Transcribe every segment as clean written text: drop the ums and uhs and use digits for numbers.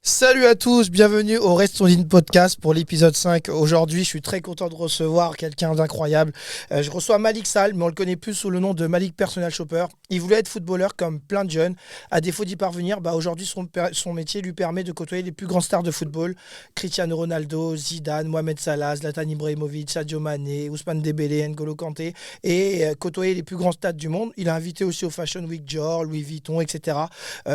Salut à tous, bienvenue au Restons Ligne Podcast pour l'épisode 5. Aujourd'hui, je suis très content de recevoir quelqu'un d'incroyable. Je reçois Malik Sall, mais on le connaît plus sous le nom de Malik Personal Shopper. Il voulait être footballeur comme plein de jeunes. À défaut d'y parvenir, aujourd'hui, son métier lui permet de côtoyer les plus grands stars de football. Cristiano Ronaldo, Zidane, Mohamed Salah, Zlatan Ibrahimovic, Sadio Mané, Ousmane Dembélé, N'Golo Kanté et côtoyer les plus grands stades du monde. Il a invité aussi au Fashion Week Dior, Louis Vuitton, etc.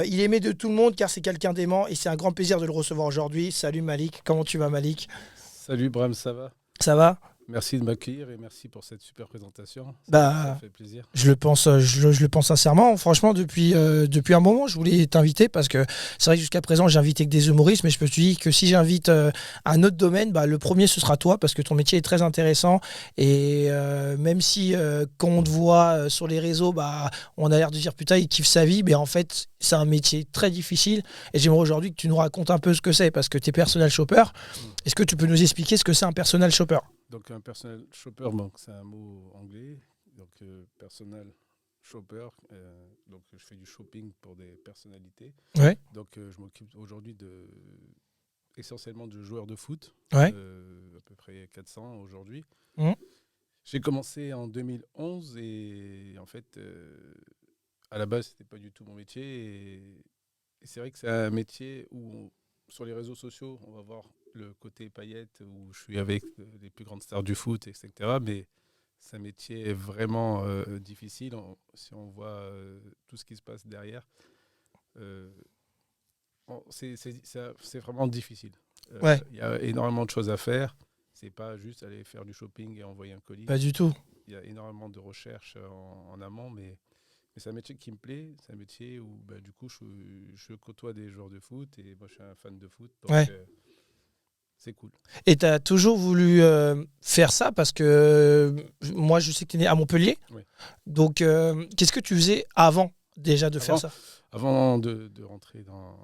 Il est aimé de tout le monde car c'est quelqu'un d'aimant et c'est un grand plaisir de le recevoir aujourd'hui. Salut Malik, comment tu vas Malik? Salut Bram, ça va? Ça va? Merci de m'accueillir et merci pour cette super présentation. Ça fait plaisir. Je le pense sincèrement. Franchement, depuis un moment, je voulais t'inviter parce que c'est vrai que jusqu'à présent, j'ai invité que des humoristes, mais je me suis dit que si j'invite un autre domaine, le premier, ce sera toi parce que ton métier est très intéressant. Et même si quand on te voit sur les réseaux, on a l'air de dire putain, il kiffe sa vie, mais en fait, c'est un métier très difficile. Et j'aimerais aujourd'hui que tu nous racontes un peu ce que c'est parce que tu es personal shopper. Est-ce que tu peux nous expliquer ce que c'est un personal shopper? Donc un personal shopper, c'est un mot anglais. Donc personal shopper, donc je fais du shopping pour des personnalités. Ouais. Donc je m'occupe aujourd'hui essentiellement de joueurs de foot. Ouais. À peu près 400 aujourd'hui. Mmh. J'ai commencé en 2011 et en fait, à la base, c'était pas du tout mon métier. Et c'est vrai que c'est un métier où sur les réseaux sociaux, on va voir le côté paillettes où je suis avec les plus grandes stars du foot, etc. Mais c'est un métier vraiment difficile. Si on voit tout ce qui se passe derrière, c'est vraiment difficile. Ouais. Il y a énormément de choses à faire. C'est pas juste aller faire du shopping et envoyer un colis. Pas du tout. Il y a énormément de recherches en amont, mais c'est un métier qui me plaît. C'est un métier où du coup je côtoie des joueurs de foot et moi je suis un fan de foot. Donc, ouais. C'est cool. Et tu as toujours voulu faire ça parce que moi, je sais que tu es né à Montpellier. Oui. Donc, qu'est-ce que tu faisais avant déjà de faire ça? Avant de rentrer dans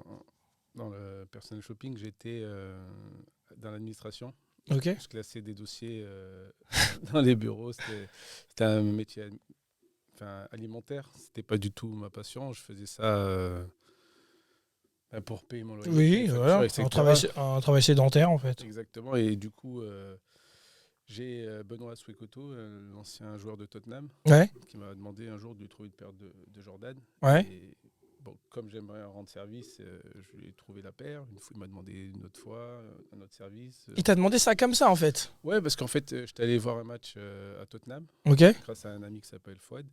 le personal shopping, j'étais dans l'administration. Okay. Je classais des dossiers dans les bureaux. C'était un métier alimentaire. C'était pas du tout ma passion. Je faisais ça... pour payer mon loyer. Oui, voilà, un travail sédentaire en fait. Exactement, et du coup, j'ai Benoît Souekoto, l'ancien joueur de Tottenham, qui m'a demandé un jour de lui trouver une paire de Jordan. Ouais. Et, comme j'aimerais rendre service, je lui ai trouvé la paire. Une fois, il m'a demandé une autre fois, un autre service. Il t'a demandé ça comme ça en fait? Ouais, parce qu'en fait, j'étais allé voir un match à Tottenham, grâce à un ami qui s'appelle Fouad,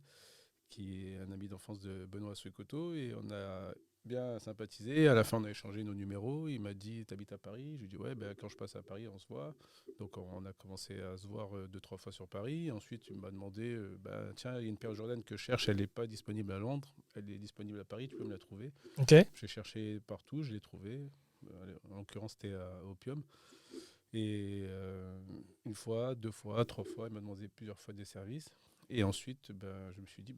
qui est un ami d'enfance de Benoît Souekoto, et on a bien sympathisé. À la fin, on a échangé nos numéros. Il m'a dit, t'habites à Paris? Je lui ai dit, ouais, quand je passe à Paris, on se voit. Donc, on a commencé à se voir 2-3 fois sur Paris. Ensuite, il m'a demandé, tiens, il y a une paire Jordan que je cherche, elle n'est pas disponible à Londres, elle est disponible à Paris, tu peux me la trouver? J'ai cherché partout, je l'ai trouvée. En l'occurrence, c'était à Opium. Et une fois, 2 fois, 3 fois, il m'a demandé plusieurs fois des services. Et ensuite, je me suis dit,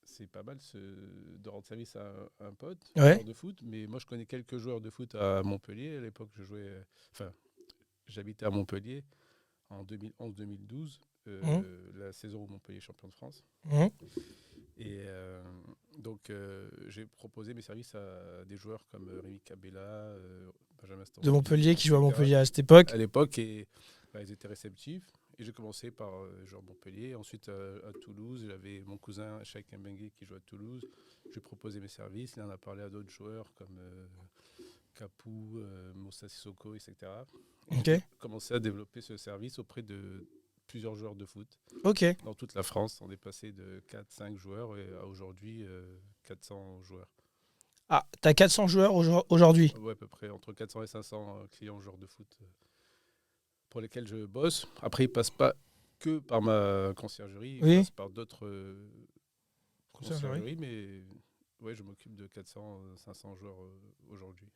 c'est pas mal de rendre service à un pote, joueur de foot. Mais moi, je connais quelques joueurs de foot à Montpellier. À l'époque, j'habitais à Montpellier en 2011-2012, la saison où Montpellier est champion de France. Et donc, j'ai proposé mes services à des joueurs comme Rémi Cabella, Benjamin Stamford, de Montpellier, qui jouait à Montpellier à cette époque. À l'époque, et ils étaient réceptifs. Et j'ai commencé par joueur Montpellier. Ensuite, à Toulouse, j'avais mon cousin Cheikh Mbengue qui joue à Toulouse. Je lui ai proposé mes services. Il en a parlé à d'autres joueurs comme Capou, Moussa Sissoko, etc. J'ai commencé à développer ce service auprès de plusieurs joueurs de foot. Dans toute la France, on est passé de 4-5 joueurs à aujourd'hui 400 joueurs. Ah, tu as 400 joueurs aujourd'hui? Oui, à peu près entre 400 et 500 clients joueurs de foot pour lesquels je bosse. Après, ils ne passent pas que par ma conciergerie, ils passent par d'autres conciergeries, mais ouais, je m'occupe de 400-500 joueurs aujourd'hui.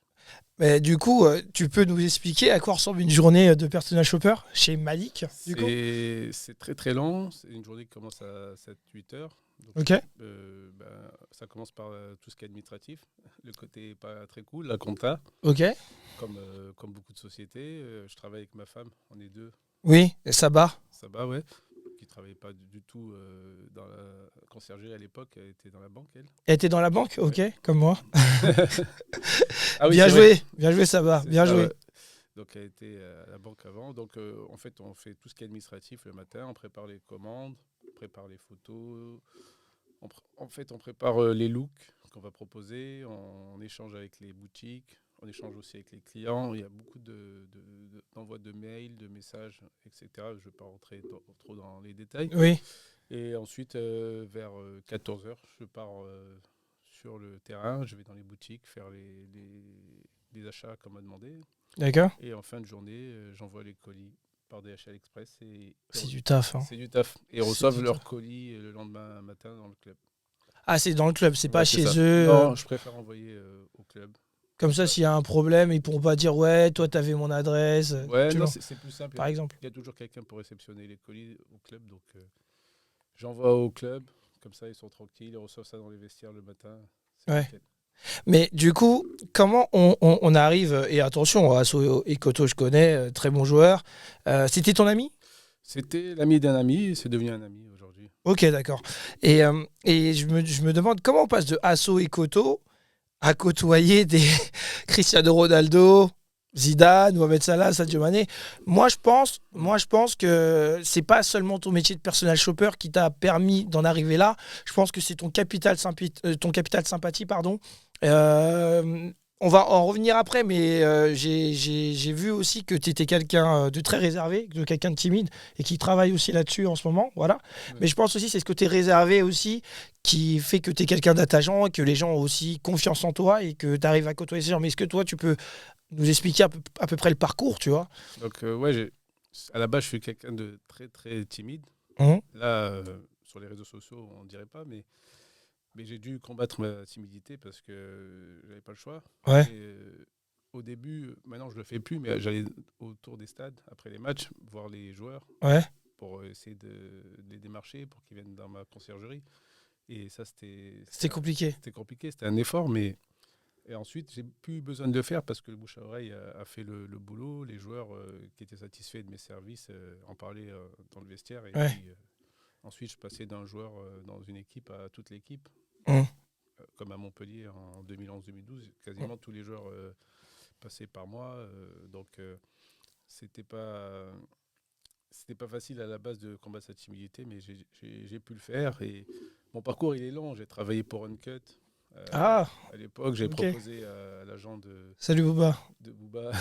Mais du coup, tu peux nous expliquer à quoi ressemble une journée de personal shopper chez Malik? C'est très très long. C'est une journée qui commence à 7-8 heures. Donc, ça commence par tout ce qui est administratif, le côté pas très cool, la compta. Ok. Comme beaucoup de sociétés, je travaille avec ma femme, on est deux. Oui, et Sabah. Sabah, ouais. Qui ne travaillait pas du tout dans la conciergerie à l'époque, elle était dans la banque, elle. Elle était dans la banque, ok, comme moi. Ah oui, bien joué Sabah, bien joué. Ouais. Donc elle était à la banque avant. Donc en fait, on fait tout ce qui est administratif le matin, on prépare les commandes, on prépare les photos. En fait, on prépare les looks qu'on va proposer, on échange avec les boutiques, on échange aussi avec les clients. Il y a beaucoup d'envois de mails, de messages, etc. Je ne vais pas rentrer trop dans les détails. Oui. Et ensuite, vers 14h, je pars sur le terrain, je vais dans les boutiques faire les achats comme m'a demandé. D'accord. Et en fin de journée, j'envoie les colis par DHL Express. C'est du taf. Hein. C'est du taf. Et ils reçoivent leurs colis le lendemain matin dans le club. Ah, c'est dans le club, c'est pas chez eux. Non, je préfère envoyer au club. Comme ça, s'il y a un problème, ils pourront pas dire ouais, toi t'avais mon adresse. Ouais, non, c'est plus simple. Par exemple. Il y a toujours quelqu'un pour réceptionner les colis au club, donc j'envoie au club. Comme ça, ils sont tranquilles, ils reçoivent ça dans les vestiaires le matin. Ouais. Nickel. Mais du coup, comment on arrive, et attention, Asso Ekoto, je connais, très bon joueur. C'était ton ami ? C'était l'ami d'un ami, et c'est devenu un ami aujourd'hui. Ok, d'accord. Et je me demande comment on passe de Asso Ekoto à côtoyer des Cristiano Ronaldo, Zidane, Mohamed Salah, Sadio Mané. Moi, je pense que c'est pas seulement ton métier de personal shopper qui t'a permis d'en arriver là. Je pense que c'est ton capital sympathie, pardon. On va en revenir après, mais j'ai vu aussi que tu étais quelqu'un de très réservé, de quelqu'un de timide et qui travaille aussi là-dessus en ce moment. Voilà. Ouais. Mais je pense aussi que c'est ce côté réservé aussi qui fait que tu es quelqu'un d'attachant, que les gens ont aussi confiance en toi et que tu arrives à côtoyer ces gens. Mais est-ce que toi, tu peux nous expliquer à peu près le parcours, tu vois ? Donc, à la base, je suis quelqu'un de très, très timide. Là, sur les réseaux sociaux, on ne dirait pas, mais j'ai dû combattre ma timidité parce que j'avais pas le choix. Ouais. Et, au début, maintenant je le fais plus, mais j'allais autour des stades après les matchs voir les joueurs pour essayer de les démarcher pour qu'ils viennent dans ma conciergerie. Et ça, c'était compliqué. C'était compliqué, c'était un effort, mais et ensuite j'ai plus besoin de le faire parce que le bouche à oreille a fait le boulot. Les joueurs qui étaient satisfaits de mes services en parlaient dans le vestiaire. Et puis, ensuite, je passais d'un joueur dans une équipe à toute l'équipe. Comme à Montpellier en 2011-2012, quasiment tous les joueurs passaient par moi. Donc, c'était pas facile à la base de combattre cette timidité, mais j'ai pu le faire. Et mon parcours, il est long. J'ai travaillé pour Uncut. À l'époque, j'ai proposé à l'agent de Booba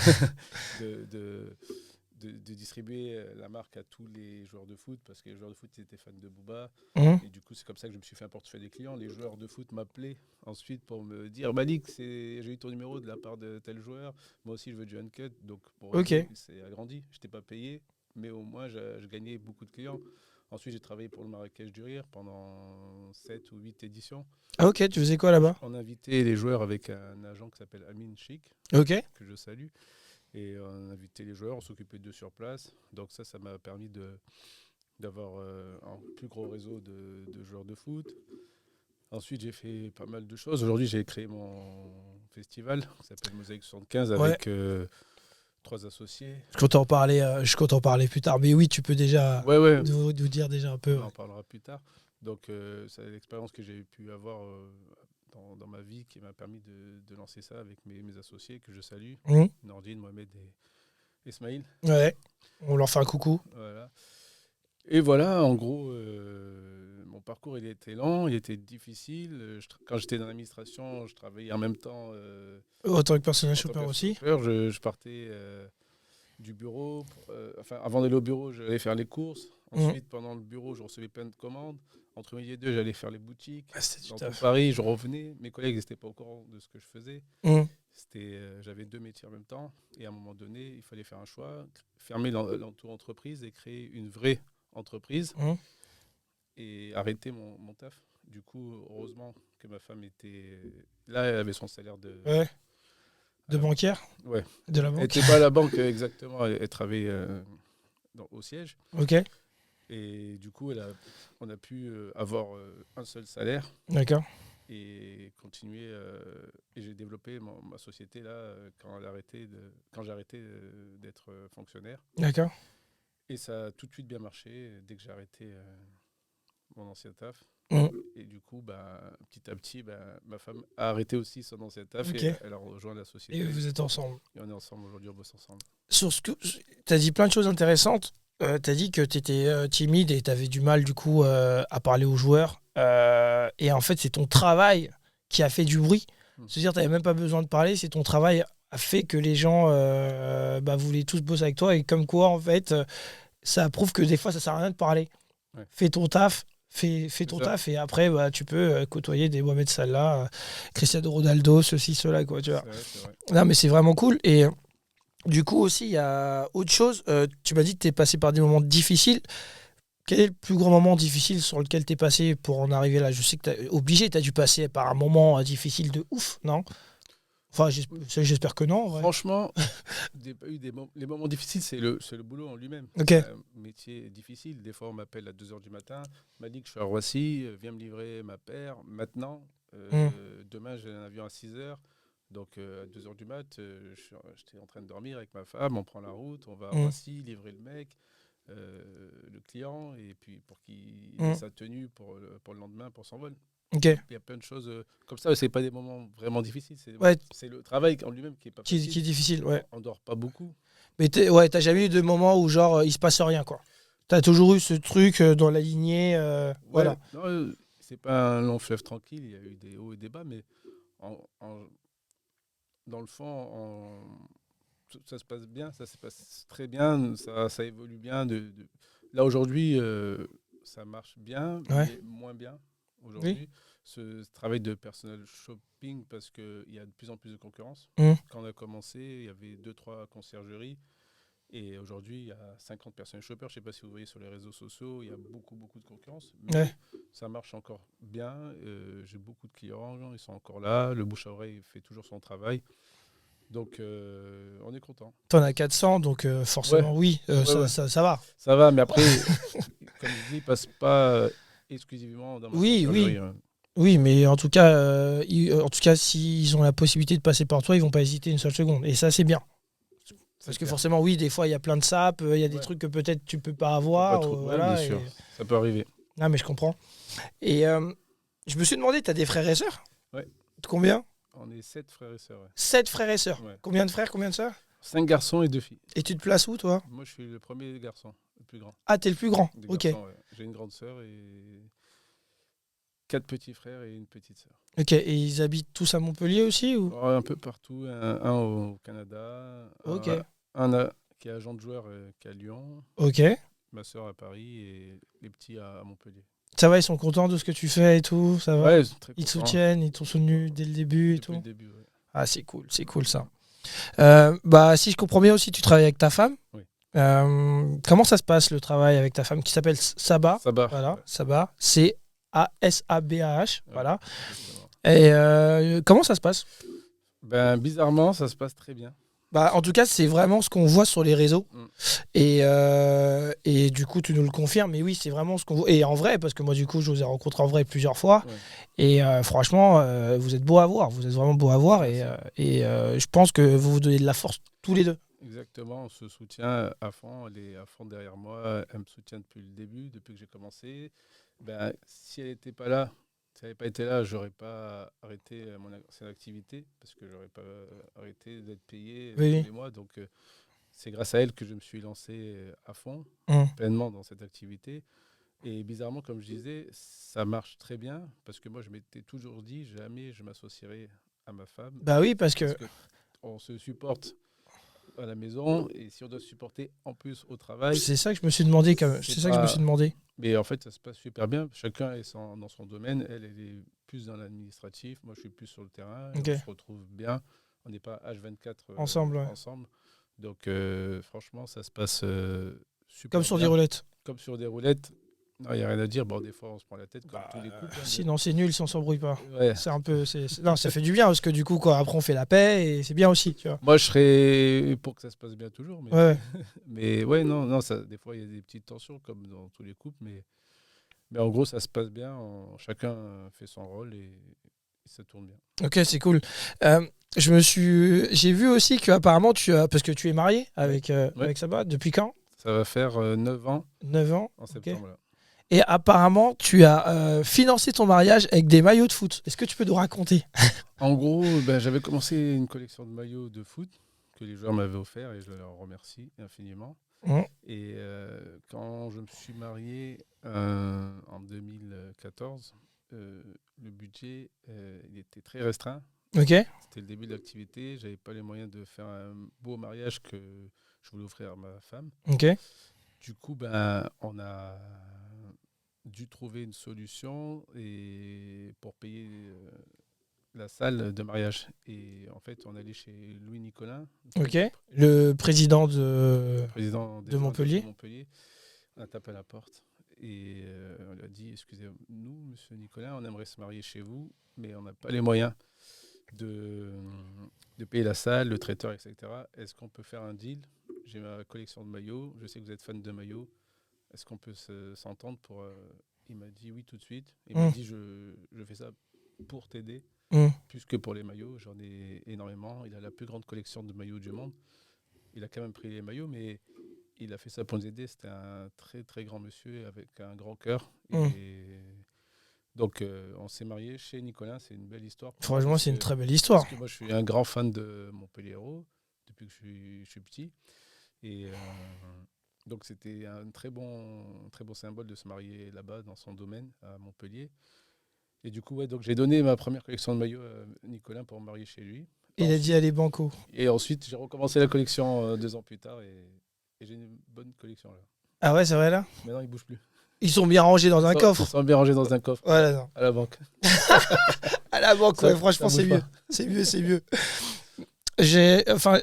de distribuer la marque à tous les joueurs de foot parce que les joueurs de foot étaient fans de Booba. Et du coup, c'est comme ça que je me suis fait un portefeuille des clients. Les joueurs de foot m'appelaient ensuite pour me dire Malik, j'ai eu ton numéro de la part de tel joueur. Moi aussi, je veux du Uncut. Donc, c'est agrandi. Je n'étais pas payé, mais au moins, je gagnais beaucoup de clients. Ensuite, j'ai travaillé pour le Marrakech du Rire pendant 7 ou 8 éditions. Ah ok, tu faisais quoi là-bas ? On invitait les joueurs avec un agent qui s'appelle Amin Chic, que je salue. Et on invitait les joueurs, on s'occupait d'eux sur place. Donc ça m'a permis d'avoir un plus gros réseau de joueurs de foot. Ensuite, j'ai fait pas mal de choses. Aujourd'hui, j'ai créé mon festival qui s'appelle Mosaïque 75 avec 3 associés. Je compte en parler plus tard. Mais oui, tu peux déjà nous dire déjà un peu. On en parlera plus tard. Donc, c'est l'expérience que j'ai pu avoir dans ma vie qui m'a permis de lancer ça avec mes associés que je salue, Nordine, Mohamed et Ismaïl. Ouais, on leur fait un coucou. Voilà. Et voilà, en gros, mon parcours, il était lent, il était difficile. Quand j'étais dans l'administration, je travaillais en même temps. En tant que personnel shopper aussi. Je partais du bureau. Avant d'aller au bureau, j'allais faire les courses. Ensuite, pendant le bureau, je recevais plein de commandes. Entre midi et 2, j'allais faire les boutiques. Dans Paris, je revenais. Mes collègues n'étaient pas au courant de ce que je faisais. J'avais 2 métiers en même temps. Et à un moment donné, il fallait faire un choix, fermer l'entreprise et créer une vraie entreprise et arrêter mon taf. Du coup, heureusement que ma femme était là, elle avait son salaire de banquière. Ouais. De la banque. Elle n'était pas à la banque exactement, elle travaillait au siège. Ok. Et du coup, on a pu avoir un seul salaire. D'accord. Et continuer. Et j'ai développé ma société là quand j'ai arrêté d'être fonctionnaire. D'accord. Et ça a tout de suite bien marché dès que j'ai arrêté mon ancien taf. Et du coup, petit à petit, ma femme a arrêté aussi son ancien taf et elle a rejoint la société. Et vous êtes ensemble. Et on est ensemble aujourd'hui, on bosse ensemble. Sur ce que tu as dit plein de choses intéressantes. Tu as dit que tu étais timide et tu avais du mal du coup à parler aux joueurs. Et en fait, c'est ton travail qui a fait du bruit. C'est-à-dire que tu n'avais même pas besoin de parler, c'est ton travail a fait que les gens voulaient tous bosser avec toi. Et comme quoi, en fait, ça prouve que des fois, ça sert à rien de parler. Ouais. Fais ton taf. Fais ton taf et après tu peux côtoyer des Mohamed Salah, Cristiano Ronaldo, ceci, cela, quoi, tu vois. C'est vrai. Non, mais c'est vraiment cool. Et du coup aussi, il y a autre chose. Tu m'as dit que tu es passé par des moments difficiles. Quel est le plus grand moment difficile sur lequel tu es passé pour en arriver là ? Je sais que tu as dû passer par un moment difficile de ouf, non ? Enfin, j'espère que non. Ouais. Franchement, les moments difficiles, c'est le boulot en lui-même. Okay. C'est un métier difficile. Des fois, on m'appelle à 2h du matin. On m'a dit que je suis à Roissy, viens me livrer ma paire. Maintenant, demain, j'ai un avion à 6h. Donc, à 2h du mat, j'étais en train de dormir avec ma femme. On prend la route, on va à Roissy, livrer le mec, le client, et puis pour qu'il ait sa tenue pour le lendemain, pour son vol. Okay. Il y a plein de choses comme ça, c'est pas des moments vraiment difficiles, c'est le travail en lui-même qui est pas facile. Qui est difficile, ouais. On dort pas beaucoup. Mais t'as jamais eu de moment où genre il se passe rien, quoi. T'as toujours eu ce truc dans la lignée, voilà. Non, c'est pas un long fleuve tranquille, il y a eu des hauts et des bas, mais dans le fond, ça se passe bien, ça se passe très bien, ça évolue bien. Là aujourd'hui, ça marche bien, mais moins bien. Aujourd'hui, ce travail de personal shopping, parce qu'il y a de plus en plus de concurrence. Quand on a commencé, il y avait 2-3 conciergeries. Et aujourd'hui, il y a 50 personal shoppers. Je ne sais pas si vous voyez sur les réseaux sociaux, il y a beaucoup de concurrence. Mais ça marche encore bien. J'ai beaucoup de clients, ils sont encore là. Le bouche à oreille fait toujours son travail. Donc, on est content. T'en as 400, donc forcément, ça va. Ça va, mais après, comme je dis, ils ne passent pas... exclusivement dans ma conciergerie. Oui, mais en tout cas, s'ils ont la possibilité de passer par toi, ils vont pas hésiter une seule seconde. Et ça, c'est bien. Parce que forcément, oui, des fois, il y a plein de sapes, il y a des trucs que peut-être tu peux pas avoir. Bien sûr, ça peut arriver. Non, mais je comprends. Et je me suis demandé, tu as des frères et sœurs ? Ouais. Combien ? On est 7 frères et sœurs. Ouais. 7 frères et sœurs. Ouais. Combien de frères, combien de sœurs ? 5 garçons et 2 filles. Et tu te places où, toi ? Moi, je suis le premier garçon, le plus grand. Ah, t'es le plus grand ? Ok. Garçons, ouais. J'ai une grande sœur et 4 petits frères et une petite sœur. Ok, et ils habitent tous à Montpellier aussi ou ? Un peu partout. Un au Canada. Ok. Un qui est agent de joueur qui est à Lyon. Ok. Ma sœur à Paris et les petits à Montpellier. Ça va, ils sont contents de ce que tu fais et tout, ça va ? Ouais, ils te soutiennent, ils t'ont soutenu dès le début et tout. Depuis le début, ouais. Ah, c'est cool ça. Si je comprends bien aussi, tu travailles avec ta femme. Oui. Comment ça se passe le travail avec ta femme qui s'appelle Sabah ? Voilà, ouais. Sabah, C-A-S-A-B-A-H. Ouais, voilà. Et comment ça se passe ? Bizarrement, ça se passe très bien. En tout cas, c'est vraiment ce qu'on voit sur les réseaux. Et du coup, tu nous le confirmes. Mais oui, c'est vraiment ce qu'on voit. Et en vrai, parce que moi, du coup, je vous ai rencontré en vrai plusieurs fois. Ouais. Et franchement, vous êtes beau à voir. Vous êtes vraiment beau à voir. Et je pense que vous vous donnez de la force tous les deux. Exactement. On se soutient à fond. Elle est à fond derrière moi. Elle me soutient depuis le début, depuis que j'ai commencé. Si elle n'était pas là, si elle n'avait pas été là, je n'aurais pas arrêté mon activité parce que je n'aurais pas arrêté d'être payé tous les mois. Donc, c'est grâce à elle que je me suis lancé à fond, pleinement dans cette activité. Et bizarrement, comme je disais, ça marche très bien parce que moi, je m'étais toujours dit jamais je m'associerai à ma femme. Bah oui, parce que on se supporte à la maison et si on doit se supporter en plus au travail. C'est ça que je me suis demandé quand même. C'est ça que je me suis demandé. Mais en fait, ça se passe super bien. Chacun est dans son domaine. Elle est plus dans l'administratif. Moi, je suis plus sur le terrain. Okay. On se retrouve bien. On n'est pas H24 ensemble. Donc, franchement, ça se passe super comme sur des roulettes. Comme sur des roulettes. Non, il n'y a rien à dire. Bon, des fois, on se prend la tête comme tous les couples. Sinon, c'est nul si on s'embrouille pas. Ouais. C'est un peu... Non, ça fait du bien parce que du coup, quoi, après, on fait la paix et c'est bien aussi, tu vois. Moi, je serais pour que ça se passe bien toujours. Mais, Ouais. mais ouais, non, des fois, il y a des petites tensions comme dans tous les couples. Mais en gros, ça se passe bien. Chacun fait son rôle et ça tourne bien. Ok, c'est cool. J'ai vu aussi qu'apparemment, parce que tu es marié avec Saba, depuis quand? Ça va faire 9 ans. 9 ans. En septembre, okay. Là. Et apparemment, tu as financé ton mariage avec des maillots de foot. Est-ce que tu peux nous raconter? En gros, j'avais commencé une collection de maillots de foot que les joueurs m'avaient offert et je leur remercie infiniment. Et quand je me suis marié en 2014, le budget il était très restreint. Okay. C'était le début de l'activité. Je n'avais pas les moyens de faire un beau mariage que je voulais offrir à ma femme. Okay. Du coup, on a dû trouver une solution pour payer la salle de mariage. Et en fait, on est allé chez Louis Nicolin, le président de Montpellier. On a tapé à la porte et on lui a dit, excusez-nous, monsieur Nicolin, on aimerait se marier chez vous, mais on n'a pas les moyens de payer la salle, le traiteur, etc. Est-ce qu'on peut faire un deal? J'ai ma collection de maillots, je sais que vous êtes fan de maillots. Est-ce qu'on peut s'entendre pour... Il m'a dit oui tout de suite. Il m'a dit, je fais ça pour t'aider, plus que pour les maillots. J'en ai énormément. Il a la plus grande collection de maillots du monde. Il a quand même pris les maillots, mais il a fait ça pour nous aider. C'était un très, très grand monsieur avec un grand cœur. Et donc, on s'est mariés chez Nicolas. C'est une belle histoire. Franchement, c'est une très belle histoire. Parce que moi, je suis un grand fan de Montpellier-Hérault depuis que je suis petit. Et donc, c'était un très bon symbole de se marier là-bas, dans son domaine, à Montpellier. Et du coup, donc j'ai donné ma première collection de maillots à Nicolas pour me marier chez lui. Il a dit allez banco. Et ensuite, j'ai recommencé la collection 2 ans plus tard et j'ai une bonne collection là. Ah ouais, c'est vrai là? Maintenant, ils ne bougent plus. Ils sont bien rangés dans un coffre. Ils sont bien rangés dans un coffre. Voilà, non. À la banque. À la banque, ouais, franchement, c'est mieux. C'est mieux, c'est mieux.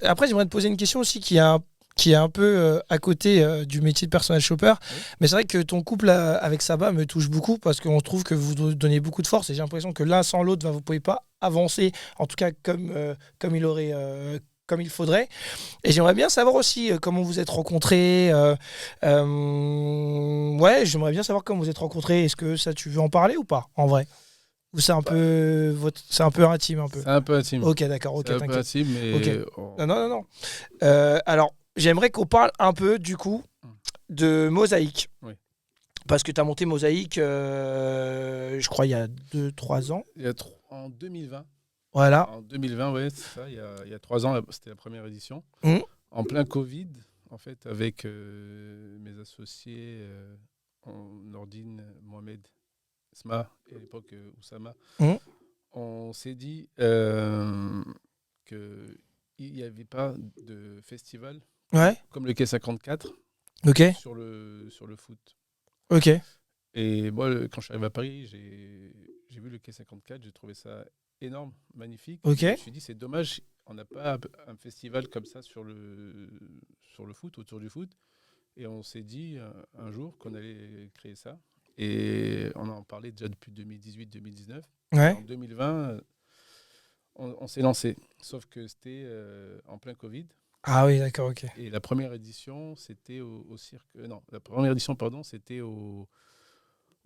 Après, j'aimerais te poser une question aussi qui est un peu à côté du métier de personal shopper. Oui. Mais c'est vrai que ton couple avec Saba me touche beaucoup parce qu'on trouve que vous donnez beaucoup de force et j'ai l'impression que l'un sans l'autre, vous ne pouvez pas avancer, en tout cas comme il faudrait. Et j'aimerais bien savoir aussi comment vous êtes rencontrés. Ouais, j'aimerais bien savoir comment vous êtes rencontrés. Est-ce que ça, tu veux en parler ou pas, en vrai? Ou c'est un peu intime un peu? C'est un peu intime. Ok, d'accord. Ok, c'est un peu intime, mais... Okay. Non. Alors, j'aimerais qu'on parle un peu, du coup, de Mosaïque. Oui. Parce que tu as monté Mosaïque, je crois, il y a 2-3 ans. En 2020. Voilà. En 2020, ouais, c'est ça. Il y a 3 ans, c'était la première édition. En plein Covid, en fait, avec mes associés, Nordine, Mohamed, Sma, et à l'époque Oussama, on s'est dit qu'il n'y avait pas de festival comme le Quai 54 sur le foot. Ok. Et moi, quand je suis arrivé à Paris, j'ai vu le Quai 54, j'ai trouvé ça énorme, magnifique. Okay. Je me suis dit, c'est dommage, on n'a pas un festival comme ça sur le foot, autour du foot. Et on s'est dit un jour qu'on allait créer ça. Et on en parlait déjà depuis 2018-2019. Ouais. En 2020, on s'est lancé. Sauf que c'était en plein Covid. Ah oui, d'accord, ok. Et la première édition, c'était au cirque. Non, la première édition, pardon, c'était au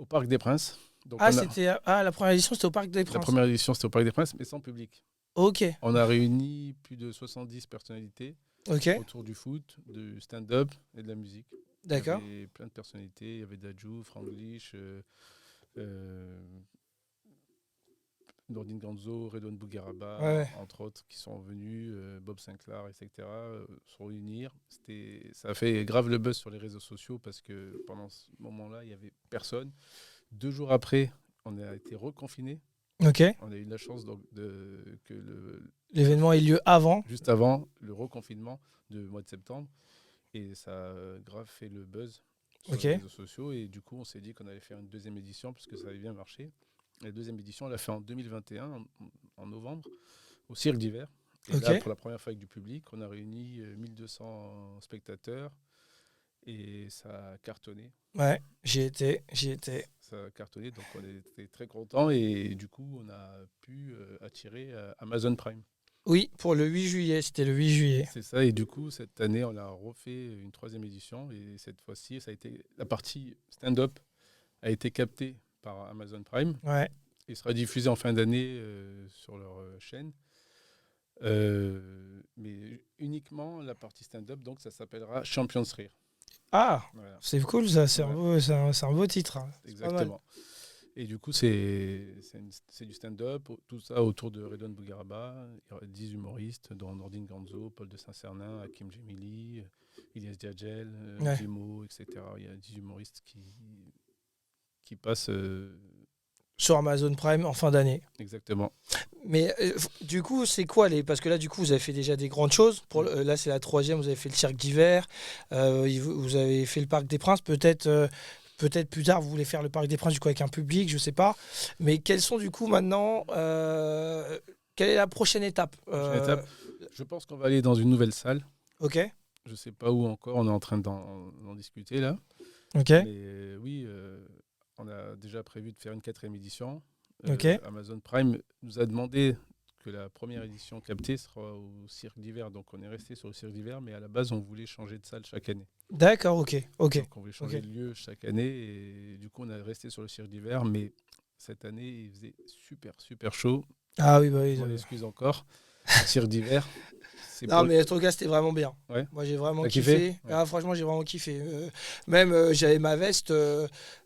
Parc des Princes. Donc la première édition, c'était au Parc des Princes. La première édition, c'était au Parc des Princes, mais sans public. Ok. On a réuni plus de 70 personnalités autour du foot, du stand-up et de la musique. D'accord. Il y avait plein de personnalités. Il y avait Dadju, Franglish, Nordine Ganzo, Redouane Bougueraba, entre autres, qui sont venus, Bob Sinclair, etc., se réunir. Ça a fait grave le buzz sur les réseaux sociaux parce que pendant ce moment-là, il n'y avait personne. 2 jours après, on a été reconfinés. Ok. On a eu la chance que l'événement ait lieu avant. Juste avant le reconfinement du mois de septembre. Et ça a grave fait le buzz sur les réseaux sociaux. Et du coup, on s'est dit qu'on allait faire une deuxième édition parce que ça avait bien marché. La deuxième édition, on l'a fait en 2021, en novembre, au Cirque d'hiver. Et là, pour la première fois avec du public, on a réuni 1200 spectateurs. Et ça a cartonné. Ouais, j'y étais. Ça a cartonné, donc on était très contents. Et du coup, on a pu attirer Amazon Prime. Oui, pour le 8 juillet, c'était le 8 juillet. C'est ça, et du coup, cette année, on a refait une 3e édition. Et cette fois-ci, ça a été la partie stand-up a été captée par Amazon Prime. Ouais. Et sera diffusée en fin d'année sur leur chaîne. Mais uniquement la partie stand-up, donc ça s'appellera Champions Rire. Ah, voilà. C'est cool, ça, c'est un beau titre. Hein. Exactement. Et du coup, c'est du stand-up, tout ça autour de Redouane Bougueraba. Il y aura 10 humoristes, dont Nordine Ganzo, Paul de Saint-Cernin, Hakim Gemili, Ilyes Diadjel, Dimo, etc. Il y a 10 humoristes qui passent... sur Amazon Prime en fin d'année. Exactement. Mais du coup, c'est quoi parce que là, du coup, vous avez fait déjà des grandes choses. Là, c'est la 3e. Vous avez fait le cirque d'hiver. Vous avez fait le Parc des Princes. Peut-être plus tard, vous voulez faire le Parc des Princes du coup avec un public, je sais pas. Mais quelles sont du coup maintenant quelle est la prochaine étape Je pense qu'on va aller dans une nouvelle salle. Ok. Je sais pas où encore. On est en train d'en discuter là. Ok. Mais oui. On a déjà prévu de faire une 4e édition. Amazon Prime nous a demandé que la première édition captée sera au cirque d'hiver. Donc on est resté sur le cirque d'hiver, mais à la base on voulait changer de salle chaque année. D'accord, ok. Donc on voulait changer de lieu chaque année et du coup on est resté sur le cirque d'hiver, mais cette année il faisait super chaud. Ah oui, bah oui. Je m'en excuse encore. Cirque d'hiver. Non, mais ton cas, c'était vraiment bien. Ouais. Moi, j'ai vraiment kiffé. Ouais. Ah, franchement, j'ai vraiment kiffé. Même, j'avais ma veste.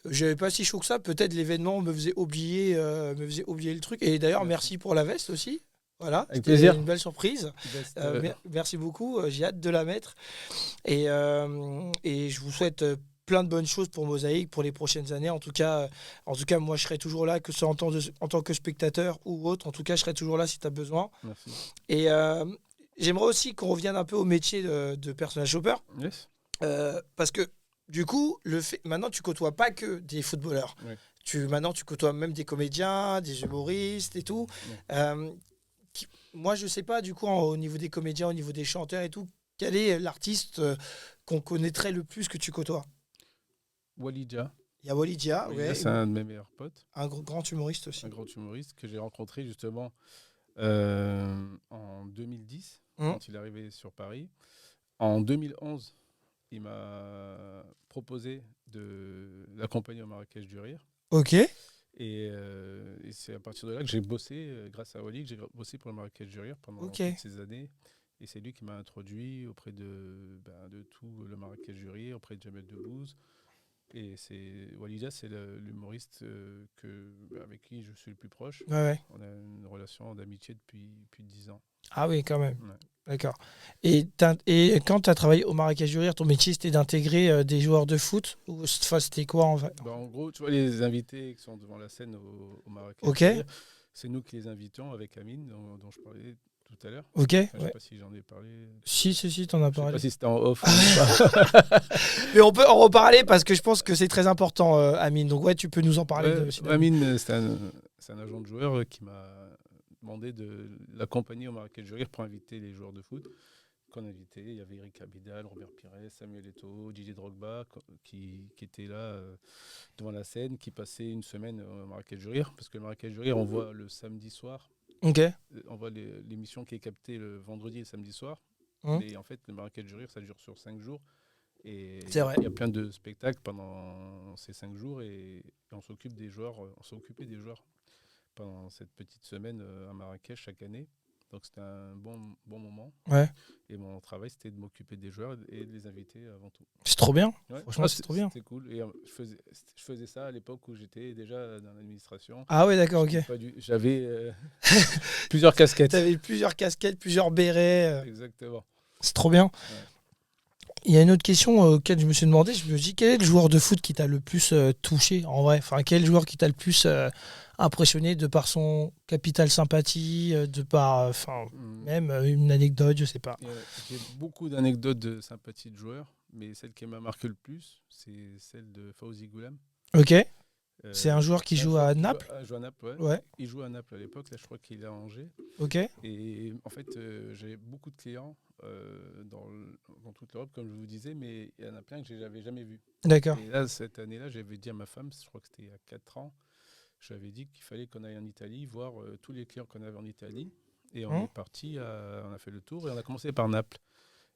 J'avais pas si chaud que ça. Peut-être l'événement me faisait oublier le truc. Et d'ailleurs, merci pour la veste aussi. Voilà, avec plaisir. Une belle surprise. Merci beaucoup. J'ai hâte de la mettre. Et je vous souhaite plein de bonnes choses pour Mosaïque pour les prochaines années. En tout cas, moi, je serai toujours là, que ce soit en tant que spectateur ou autre. En tout cas, je serai toujours là si tu as besoin. Merci. Et j'aimerais aussi qu'on revienne un peu au métier de personal shopper. Yes. Parce que, du coup, maintenant, tu côtoies pas que des footballeurs. Oui. Maintenant, tu côtoies même des comédiens, des humoristes et tout. Oui. Moi, je sais pas, du coup, au niveau des comédiens, au niveau des chanteurs et tout, quel est l'artiste qu'on connaîtrait le plus que tu côtoies ? Walidja. Il y a Walidja, c'est un de mes meilleurs potes. Un grand humoriste aussi. Un grand humoriste que j'ai rencontré justement en 2010, quand il est arrivé sur Paris. En 2011, il m'a proposé de l'accompagner au Marrakech du Rire. Ok. Et c'est à partir de là que j'ai bossé, grâce à Wally, que j'ai bossé pour le Marrakech du Rire pendant toutes ces années. Et c'est lui qui m'a introduit auprès de tout le Marrakech du Rire, auprès de Jamel Debbouze. Et Walidja, c'est l'humoriste avec qui je suis le plus proche. Ouais. On a une relation d'amitié depuis 10 ans. Ah oui, quand même. Ouais. D'accord. Et quand tu as travaillé au Marrakech du Rire, ton métier, c'était d'intégrer des joueurs de foot ou c'était quoi en fait ? En gros, tu vois, les invités qui sont devant la scène au Marrakech du Rire, c'est nous qui les invitons avec Amine, dont je parlais tout à l'heure. Ok. Je ne sais pas si j'en ai parlé. Si, t'en as parlé. Je ne sais pas si c'était en off ou pas. Mais on peut en reparler parce que je pense que c'est très important, Amine. Donc ouais, tu peux nous en parler. Amine, c'est un agent de joueur qui m'a demandé de l'accompagner au Marrakech du Rire pour inviter les joueurs de foot qu'on invitait. Il y avait Eric Abidal, Robert Pires, Samuel Eto'o, Didier Drogba qui étaient là devant la scène, qui passaient une semaine au Marrakech du Rire. Parce que le Marrakech du Rire, on voit le samedi soir. On voit l'émission qui est captée le vendredi et le samedi soir. Et en fait, le Marrakech du Rire, ça dure sur 5 jours. Et il y a plein de spectacles pendant ces 5 jours. Et on s'occupe des joueurs. On s'est occupé des joueurs pendant cette petite semaine à Marrakech chaque année. Donc c'était un bon moment. Ouais. Et mon travail, c'était de m'occuper des joueurs et de les inviter avant tout. C'est trop bien. Ouais. Franchement, c'est trop bien. C'était cool. Et je faisais ça à l'époque où j'étais déjà dans l'administration. Ah ouais, d'accord, ok. J'avais plusieurs casquettes. T'avais plusieurs casquettes, plusieurs bérets. Exactement. C'est trop bien. Ouais. Il y a une autre question auquel je me suis demandé. Je me dis, quel est le joueur de foot qui t'a le plus touché en vrai ? Enfin, quel joueur qui t'a le plus impressionné de par son capital sympathie, de par même une anecdote, je sais pas. J'ai beaucoup d'anecdotes de sympathie de joueurs, mais celle qui m'a marqué le plus, c'est celle de Fawzi Goulam. Ok. C'est un joueur qui joue à Naples. Il joue à Naples, ouais. Ouais. Il joue à Naples à l'époque, là je crois qu'il est à Angers. Ok. Et en fait, j'ai beaucoup de clients dans toute l'Europe, comme je vous disais, mais il y en a plein que je n'avais jamais vus. D'accord. Et là, cette année-là, j'avais dit à ma femme, je crois que c'était il y a 4 ans, je lui avais dit qu'il fallait qu'on aille en Italie, voir tous les clients qu'on avait en Italie. Et on est parti, on a fait le tour et on a commencé par Naples.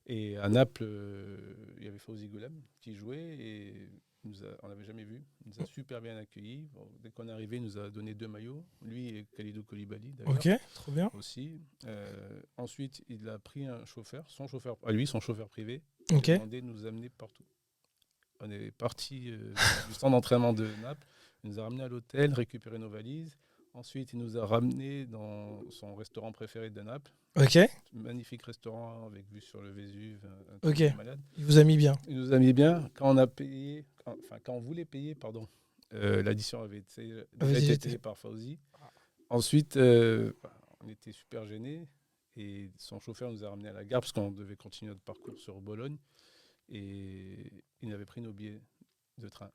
Et à Naples, il y avait Fawzi Goulam qui jouait et on l'avait jamais vu. Il nous a super bien accueillis. Bon, dès qu'on est arrivé, il nous a donné 2 maillots, lui et Khalidou Koulibaly d'ailleurs. Ok, trop bien. Aussi. Ensuite, il a pris un chauffeur, son chauffeur privé. Ok. Il a demandé de nous amener partout. On est parti du centre d'entraînement de Naples. Il nous a ramenés à l'hôtel, récupéré nos valises. Ensuite, il nous a ramenés dans son restaurant préféré de Naples. Ok. Magnifique restaurant avec vue sur le Vésuve. Ok. Il vous a mis bien. Il nous a mis bien. Quand on voulait payer, l'addition avait été payée par Fawzi. Ensuite, on était super gênés et son chauffeur nous a ramenés à la gare parce qu'on devait continuer notre parcours sur Bologne et il avait pris nos billets de train.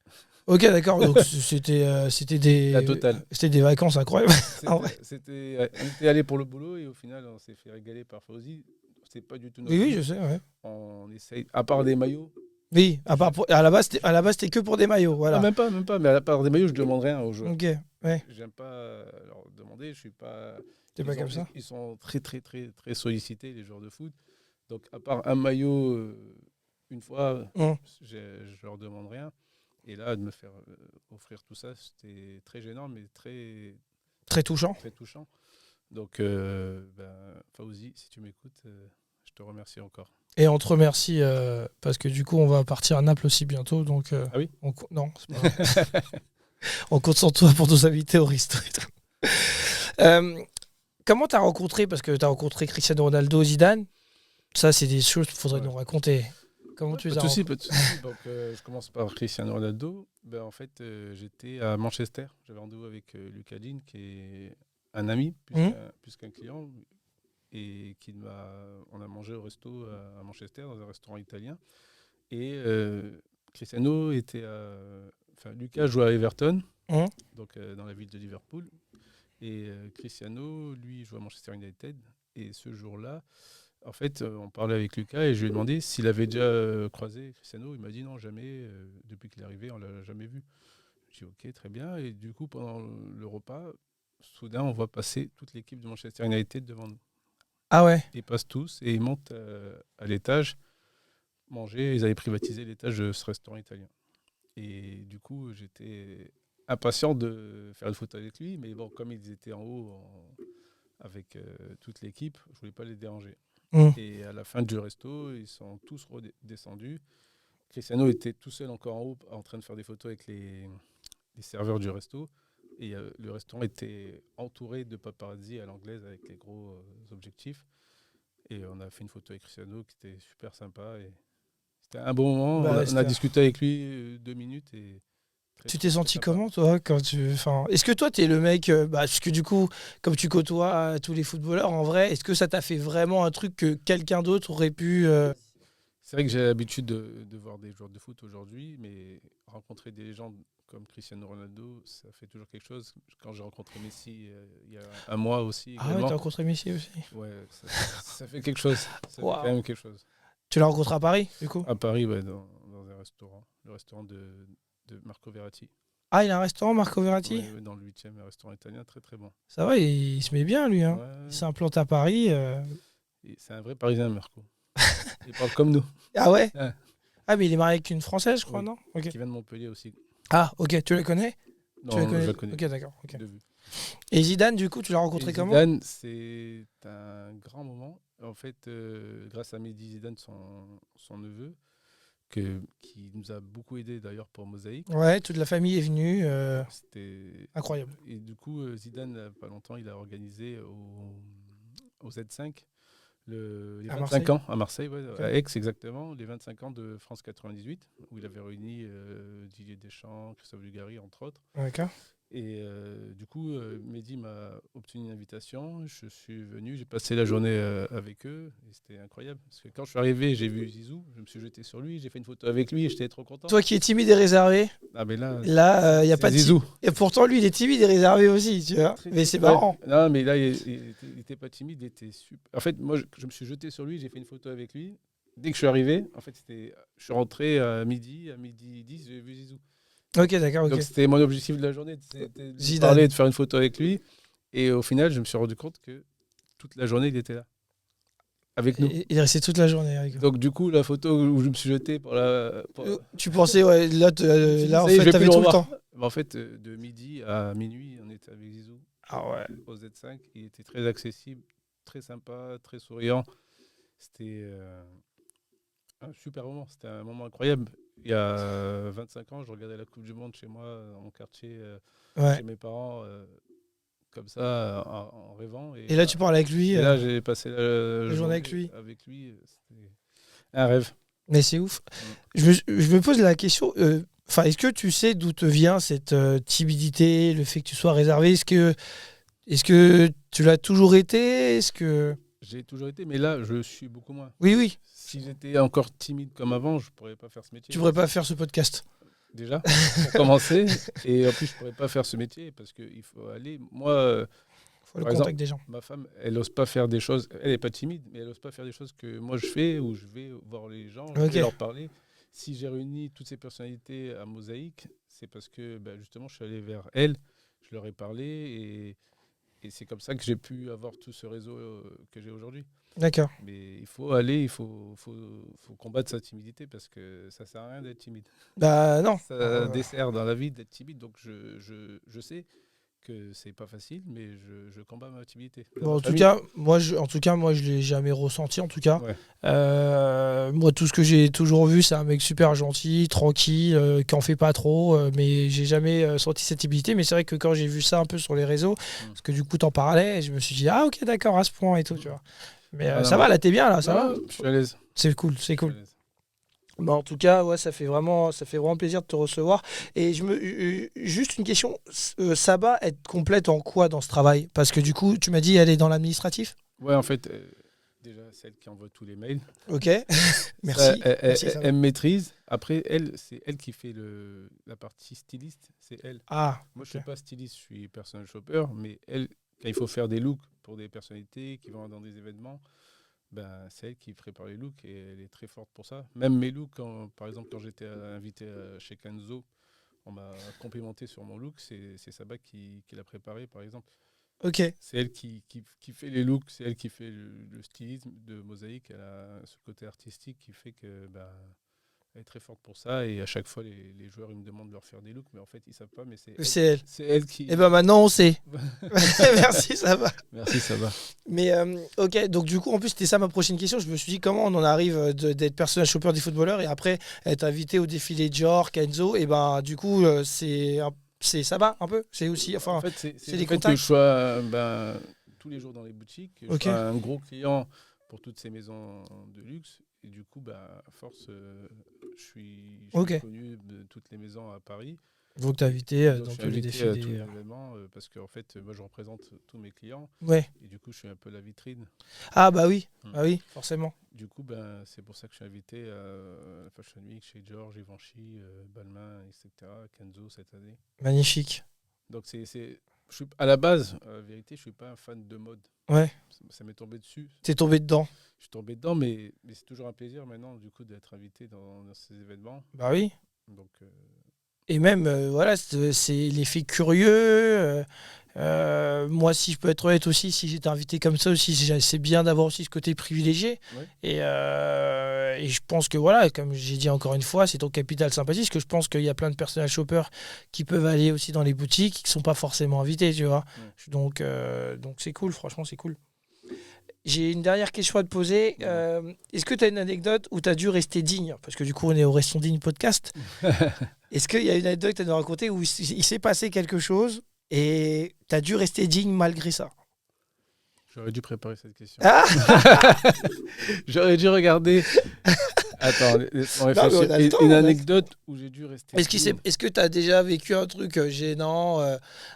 Ok, d'accord. Donc c'était des vacances incroyables. On était allé pour le boulot et au final on s'est fait régaler par Fawzi. C'est pas du tout notre Oui, je sais. Ouais. On essaye, à part des maillots. Oui, à la base c'était que pour des maillots, voilà. Ah, même pas. Mais à part des maillots, je demande rien aux joueurs. Ok, ouais. J'aime pas leur demander. Je suis pas. T'es pas comme ça. Ils sont très sollicités les joueurs de foot. Donc à part un maillot une fois, je leur demande rien. Et là, de me faire offrir tout ça, c'était très gênant, mais très touchant. Très touchant. Donc, Fawzi, si tu m'écoutes, je te remercie encore. Et on te remercie parce que du coup, on va partir à Naples aussi bientôt. Donc, ah oui non, c'est pas vrai. On compte sur toi pour nous inviter au resto. Comment t'as rencontré, parce que t'as rencontré Cristiano Ronaldo, Zidane. Ça, c'est des choses qu'il faudrait nous raconter. Comment tu les as rencontrés? Pas de souci. Donc, je commence par Cristiano Ronaldo. En fait, j'étais à Manchester. J'avais rendez-vous avec Lucas Digne, qui est un ami, plus qu'un client. Et on a mangé au resto à Manchester, dans un restaurant italien. Et Cristiano Lucas jouait à Everton, donc dans la ville de Liverpool. Et Cristiano, lui, joue à Manchester United. Et ce jour-là, en fait, on parlait avec Lucas et je lui ai demandé s'il avait déjà croisé Cristiano. Il m'a dit non, jamais. Depuis qu'il est arrivé, on ne l'a jamais vu. Je dis ok, très bien. Et du coup, pendant le repas, soudain, on voit passer toute l'équipe de Manchester United devant nous. Ah ouais. Ils passent tous et ils montent à l'étage manger. Ils avaient privatisé l'étage de ce restaurant italien. Et du coup, j'étais impatient de faire une photo avec lui. Mais bon, comme ils étaient en haut avec toute l'équipe, je ne voulais pas les déranger. Et à la fin du resto, ils sont tous redescendus. Cristiano était tout seul encore en haut en train de faire des photos avec les serveurs du resto. Et le restaurant était entouré de paparazzi à l'anglaise avec les gros objectifs. Et on a fait une photo avec Cristiano qui était super sympa. Et c'était un bon moment. On a discuté avec lui 2 minutes. Et tu t'es senti comment, toi, quand est-ce que toi, tu es le mec... parce que du coup, comme tu côtoies tous les footballeurs, en vrai, est-ce que ça t'a fait vraiment un truc que quelqu'un d'autre aurait pu... C'est vrai que j'ai l'habitude de voir des joueurs de foot aujourd'hui, mais rencontrer des légendes comme Cristiano Ronaldo, ça fait toujours quelque chose. Quand j'ai rencontré Messi il y a un mois aussi. Ah ouais, t'as rencontré Messi aussi? Ouais, ça fait quelque chose. Ça fait quand même quelque chose. Tu l'as rencontré à Paris, du coup? À Paris, ouais, dans un restaurant. Le restaurant de Marco Verratti. Ah, il a un restaurant, Marco Verratti? Ouais, dans le 8e, un restaurant italien très très bon. Ça va, il se met bien, lui. Hein. Ouais. Il s'implante à Paris. C'est un vrai Parisien, Marco. Il parle comme nous. Ah ouais? Ah, mais il est marié avec une Française, je crois, non? Qui vient de Montpellier aussi. Ah, ok. Tu la connais? Non, je la connais. Ok, d'accord. Okay. Et Zidane, du coup, tu l'as rencontré comment? Zidane, c'est un grand moment. En fait, grâce à Mehdi Zidane, son neveu, qui nous a beaucoup aidé d'ailleurs pour Mosaïque. Ouais, toute la famille est venue. C'était incroyable. Et du coup, Zidane, il n'y a pas longtemps, il a organisé au Z5 les 25 ans à Marseille, à Aix exactement, les 25 ans de France 98, où il avait réuni Didier Deschamps, Christophe Dugarry, entre autres. D'accord. Et du coup, Mehdi m'a obtenu une invitation. Je suis venu, j'ai passé la journée avec eux. Et c'était incroyable. Parce que quand je suis arrivé, j'ai vu Zizou. Je me suis jeté sur lui. J'ai fait une photo avec lui et j'étais trop content. Toi qui es timide et réservé, Ah, mais là, il n'y a pas de Zizou. Et pourtant, lui, il est timide et réservé aussi, tu vois. Mais c'est marrant. Non, mais là, il n'était pas timide. Il était super. En fait, moi, je me suis jeté sur lui. J'ai fait une photo avec lui. Dès que je suis arrivé, en fait, je suis rentré à midi 10, j'ai vu Zizou. Ok, d'accord. Okay. Donc c'était mon objectif de la journée, de parler, de faire une photo avec lui. Et au final, je me suis rendu compte que toute la journée, il était là, avec nous. Il est resté toute la journée avec nous. Donc du coup, la photo où je me suis jeté Tu pensais, ouais, là en fait, t'avais tout le temps. En fait, de midi à minuit, on était avec Zizou. Ah ouais. Au Z5. Il était très accessible, très sympa, très souriant. C'était un super moment. C'était un moment incroyable. Il y a 25 ans, je regardais la Coupe du Monde chez moi, dans mon quartier, chez mes parents, comme ça, en rêvant. Et là, tu parles avec lui. Et là, j'ai passé la journée avec lui. C'était un rêve. Mais c'est ouf. Je me pose la question, est-ce que tu sais d'où te vient cette timidité, le fait que tu sois réservé ? Est-ce que tu l'as toujours été ? Est-ce que... J'ai toujours été, mais là, je suis beaucoup moins. Oui. Si j'étais encore timide comme avant, je ne pourrais pas faire ce métier. Tu ne pourrais pas faire ce podcast. Déjà, pour commencer. Et en plus, je ne pourrais pas faire ce métier parce qu'il faut aller... Moi, il faut le contact des gens. Ma femme, elle n'ose pas faire des choses... Elle n'est pas timide, mais elle n'ose pas faire des choses que moi, je fais, où je vais voir les gens, je vais leur parler. Si j'ai réuni toutes ces personnalités à Mosaïque, c'est parce que, justement, je suis allé vers elles, je leur ai parlé et c'est comme ça que j'ai pu avoir tout ce réseau que j'ai aujourd'hui. D'accord. Mais il faut aller, il faut combattre sa timidité parce que ça ne sert à rien d'être timide. Bah non. Ça dessert dans la vie d'être timide. Donc je sais que c'est pas facile, mais je combats ma timidité. Bon, en tout cas, moi je l'ai jamais ressenti. En tout cas, moi tout ce que j'ai toujours vu, c'est un mec super gentil, tranquille, qui en fait pas trop, mais j'ai jamais senti cette timidité. Mais c'est vrai que quand j'ai vu ça un peu sur les réseaux, parce que du coup t'en parlais, je me suis dit ok d'accord à ce point et tout, tu vois. Mais ça va, là t'es bien là, ça va. Je suis à l'aise. C'est cool. Bah en tout cas, ouais, ça fait vraiment plaisir de te recevoir. Et juste une question, Saba, être complète en quoi dans ce travail ? Parce que du coup, tu m'as dit elle est dans l'administratif ? Ouais, en fait, déjà celle qui envoie tous les mails. Ok, merci. Elle maîtrise. Après, c'est elle qui fait la partie styliste. C'est elle. Ah. Moi, je suis pas styliste, je suis personal shopper, mais elle, quand il faut faire des looks pour des personnalités qui vont dans des événements. C'est elle qui prépare les looks et elle est très forte pour ça. Même mes looks, par exemple, quand j'étais invité chez Kenzo, on m'a complimenté sur mon look. C'est Saba qui l'a préparé, par exemple. Ok. C'est elle qui fait les looks, c'est elle qui fait le stylisme de Mosaïque. Elle a ce côté artistique qui fait que elle est très forte pour ça. Et à chaque fois, les joueurs ils me demandent de leur faire des looks, mais en fait, ils ne savent pas. Mais c'est elle. C'est elle qui. Et maintenant, on sait. Merci, Saba. Merci, Saba. Mais ok, donc du coup, en plus, c'était ça ma prochaine question. Je me suis dit, comment on en arrive d'être personnage shopper des footballeurs et après être invité au défilé Dior, Kenzo, et du coup, c'est Saba un peu. C'est aussi, en fait, c'est les contacts. Que je sois tous les jours dans les boutiques, que je sois un gros client pour toutes ces maisons de luxe. Et du coup, à force, je suis connu de toutes les maisons à Paris. Donc, tu es invité dans tous les défilés. Tous les événements, parce qu'en fait, moi, je représente tous mes clients. Ouais. Et du coup, je suis un peu la vitrine. Ah, bah oui, oui, forcément. Du coup, c'est pour ça que je suis invité à la Fashion Week chez Dior, Givenchy, Balmain, etc., Kenzo cette année. Magnifique. Donc, à la base, en vérité, je ne suis pas un fan de mode. Ouais. Ça m'est tombé dessus. T'es tombé dedans. Je suis tombé dedans, mais c'est toujours un plaisir maintenant, du coup, d'être invité dans ces événements. Bah oui. Donc, et même, voilà, c'est l'effet curieux. Moi, si je peux être honnête aussi, si j'étais invité comme ça aussi, c'est bien d'avoir aussi ce côté privilégié. Ouais. Et je pense que, voilà, comme j'ai dit encore une fois, c'est ton capital sympathie, parce que je pense qu'il y a plein de personnels shoppers qui peuvent aller aussi dans les boutiques, qui ne sont pas forcément invités, tu vois. Ouais. Donc c'est cool, franchement, c'est cool. J'ai une dernière question à te poser. Est-ce que tu as une anecdote où tu as dû rester digne ? Parce que du coup, on est au Restons Digne podcast. Est-ce qu'il y a une anecdote que tu as dû raconter où il s'est passé quelque chose et tu as dû rester digne malgré ça ? J'aurais dû préparer cette question. Ah J'aurais dû regarder Attends, laisse-moi réfléchir. Une anecdote où j'ai dû rester. Est-ce que tu as déjà vécu un truc gênant,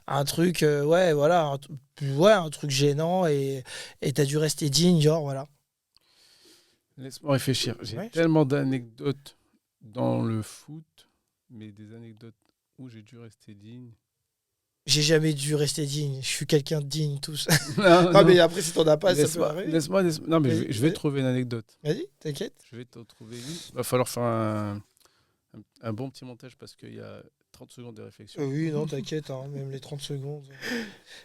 un truc, un truc gênant et tu as dû rester digne, genre, voilà. Laisse-moi réfléchir. J'ai tellement d'anecdotes dans le foot, mais des anecdotes où j'ai dû rester digne. J'ai jamais dû rester digne. Je suis quelqu'un de digne, tous. non, mais après, si t'en as pas, ça peut arriver. Laisse-moi. Non, mais je vais trouver une anecdote. Vas-y, t'inquiète. Je vais te trouver une. Il va falloir faire un bon petit montage parce qu'il y a 30 secondes de réflexion. Oui, non, t'inquiète, hein, même les 30 secondes.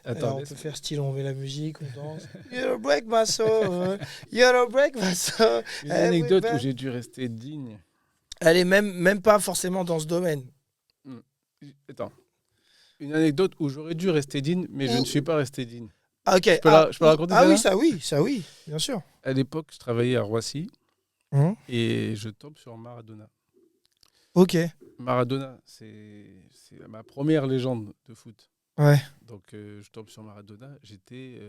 Attends, on peut faire style, on met la musique, on danse. You're break my soul. You're break my soul. Une anecdote où j'ai dû rester digne. Elle est même pas forcément dans ce domaine. Attends. Une anecdote où j'aurais dû rester digne, mais je ne suis pas resté digne. Ah, ok. Je peux la raconter ça oui, bien sûr. À l'époque, je travaillais à Roissy et je tombe sur Maradona. Ok. Maradona, c'est ma première légende de foot. Ouais. Donc, je tombe sur Maradona. J'étais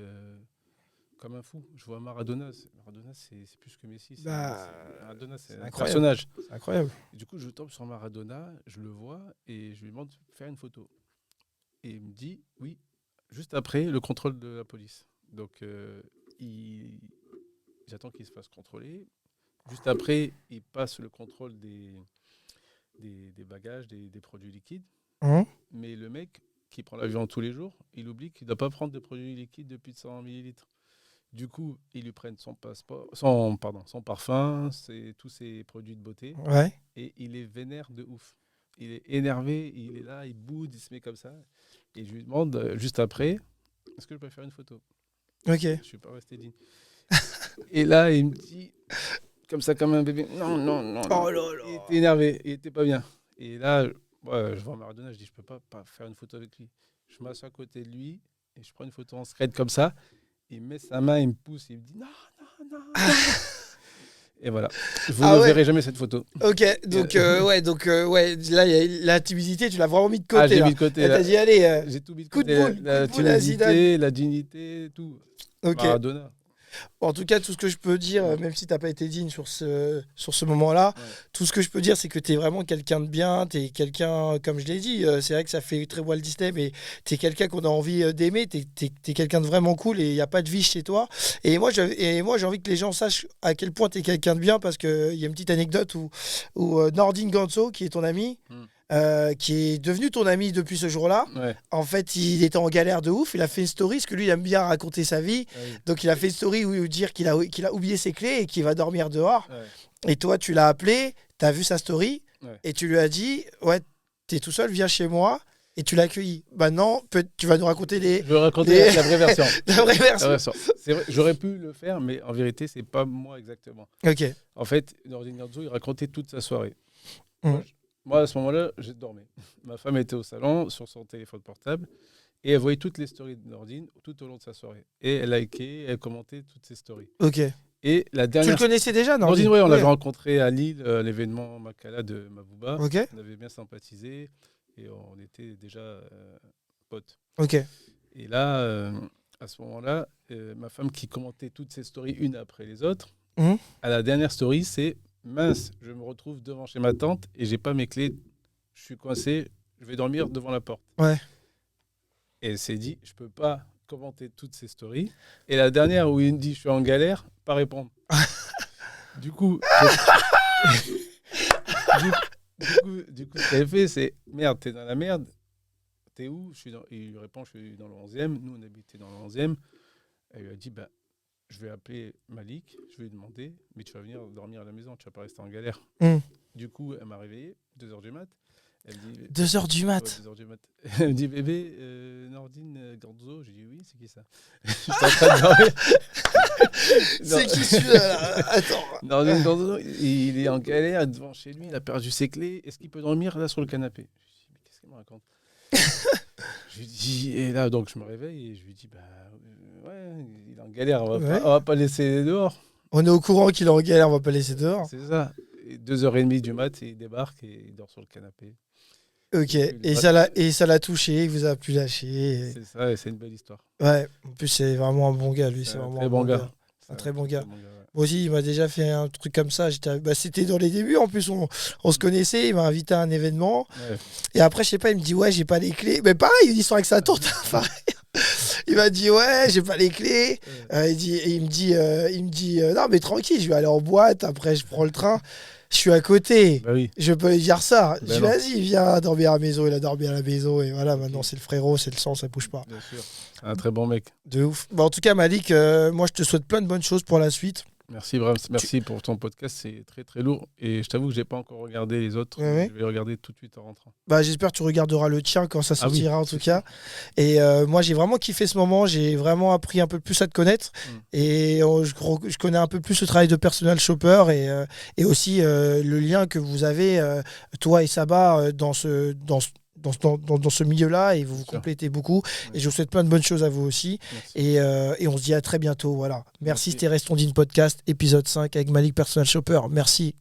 comme un fou. Je vois Maradona. Maradona, c'est plus que Messi. Maradona, c'est un personnage. C'est incroyable. Et du coup, je tombe sur Maradona, je le vois et je lui demande de faire une photo. Et il me dit oui, juste après le contrôle de la police. Donc, j'attends qu'il se fasse contrôler. Juste après, il passe le contrôle des bagages, des produits liquides. Mais le mec qui prend l'avion tous les jours, il oublie qu'il ne doit pas prendre de produits liquides de plus de 100 millilitres. Du coup, ils lui prennent son parfum, tous ses produits de beauté. Ouais. Et il est vénère de ouf. Il est énervé, il est là, il boude, il se met comme ça. Et je lui demande juste après, est-ce que je peux faire une photo ? Ok. Je ne suis pas resté digne. Et là, il me dit, comme ça, comme un bébé, non. Oh là là. Il était énervé, il était pas bien. Et là, je vois Maradona, je dis, je peux pas faire une photo avec lui. Je m'assois à côté de lui et je prends une photo en scred comme ça. Il me met sa main, il me pousse, il me dit, non. Et voilà, vous ne verrez jamais cette photo. Ok, donc là, la timidité, tu l'as vraiment mis de côté. J'ai mis de côté. T'as dit, allez, j'ai tout mis de côté. La timidité, la dignité, tout. Ok. Maradona. En tout cas, tout ce que je peux dire, même si tu n'as pas été digne sur ce moment-là, tout ce que je peux dire, c'est que tu es vraiment quelqu'un de bien, tu es quelqu'un, comme je l'ai dit, c'est vrai que ça fait très Walt Disney, mais tu es quelqu'un qu'on a envie d'aimer, tu es quelqu'un de vraiment cool et il n'y a pas de vice chez toi. Et moi, j'ai envie que les gens sachent à quel point tu es quelqu'un de bien, parce qu'il y a une petite anecdote où Nordine Ganzo, qui est ton ami, qui est devenu ton ami depuis ce jour-là. En fait, il était en galère de ouf. Il a fait une story, parce que lui, il aime bien raconter sa vie. Donc, il a fait une story où dire qu'il a oublié ses clés et qu'il va dormir dehors. Et toi, tu l'as appelé, tu as vu sa story et tu lui as dit, ouais, t'es tout seul, viens chez moi. Et tu l'as accueilli. Maintenant, tu vas nous raconter Je vais raconter la vraie version. La vraie version. C'est vrai, j'aurais pu le faire, mais en vérité, c'est pas moi exactement. Ok. En fait, Nordine Ganzo, il racontait toute sa soirée. Moi, à ce moment-là, j'ai dormi. Ma femme était au salon sur son téléphone portable et elle voyait toutes les stories de Nordine tout au long de sa soirée. Et elle likait, elle commentait toutes ses stories. Ok. Et la dernière... Tu le connaissais déjà, Nordine ? Nordine, on l'avait rencontré à Lille, à l'événement Makala de Mabouba. Ok. On avait bien sympathisé et on était déjà potes. Ok. Et là, à ce moment-là, ma femme qui commentait toutes ses stories une après les autres, à la dernière story, c'est... Mince, je me retrouve devant chez ma tante et j'ai pas mes clés. Je suis coincé, je vais dormir devant la porte. Ouais. Et elle s'est dit, je peux pas commenter toutes ces stories. Et la dernière où il me dit, je suis en galère, pas répondre. Du coup, ce qu'elle fait, c'est merde, t'es dans la merde. T'es où ? Il lui répond, je suis dans le 11e. Nous, on habitait dans le 11e. Elle lui a dit, je vais appeler Malik, je vais lui demander, mais tu vas venir dormir à la maison, tu vas pas rester en galère. Du coup, elle m'a réveillé, 2h du mat. Elle me dit, 2h du mat. 2h du mat. Elle me dit, bébé, Nordine Ganzo. J'ai dit, oui, c'est qui ça ? J'étais en train de dormir. C'est qui celui-là ? Attends. Nordine Ganzo, il est en galère devant chez lui, il a perdu ses clés. Est-ce qu'il peut dormir là sur le canapé ? Je lui dis, mais qu'est-ce qu'il me raconte ? Je lui dis, et là, donc je me réveille et je lui dis, ouais, il est en galère, on va pas laisser dehors. On est au courant qu'il est en galère, on va pas laisser dehors. C'est ça. 2h30 du mat, il débarque et il dort sur le canapé. Ok, et ça l'a touché, il vous a plus lâché. C'est ça, et c'est une belle histoire. Ouais, en plus c'est vraiment un bon gars, lui. C'est vraiment un très bon gars. Un très bon gars. Moi aussi, il m'a déjà fait un truc comme ça. C'était dans les débuts, en plus, on se connaissait, il m'a invité à un événement. Ouais. Et après, je sais pas, il me dit, ouais, j'ai pas les clés. Mais pareil, une histoire avec sa tante. Il m'a dit, ouais, j'ai pas les clés. Il me dit, non, mais tranquille, je vais aller en boîte, après, je prends le train. Je suis à côté, bah oui. Je peux lui dire ça. Je dis, vas-y, viens dormir à la maison. Il a dormi à la maison. Et voilà, maintenant, c'est le frérot, c'est le sang, ça bouge pas. Bien sûr. Un très bon mec. De ouf. Bon, en tout cas, Malik, moi, je te souhaite plein de bonnes choses pour la suite. Merci Brahms, merci pour ton podcast, c'est très très lourd et je t'avoue que j'ai pas encore regardé les autres, je vais regarder tout de suite en rentrant. Bah, j'espère que tu regarderas le tien quand ça sortira en tout cas. Et moi j'ai vraiment kiffé ce moment, j'ai vraiment appris un peu plus à te connaître et je connais un peu plus le travail de personal shopper et aussi le lien que vous avez toi et Saba dans ce milieu-là et vous complétez beaucoup. Ouais. Et je vous souhaite plein de bonnes choses à vous aussi. Et on se dit à très bientôt. Voilà. Merci, c'était Restons Digne Podcast, épisode 5 avec Malik Personal Shopper. Merci.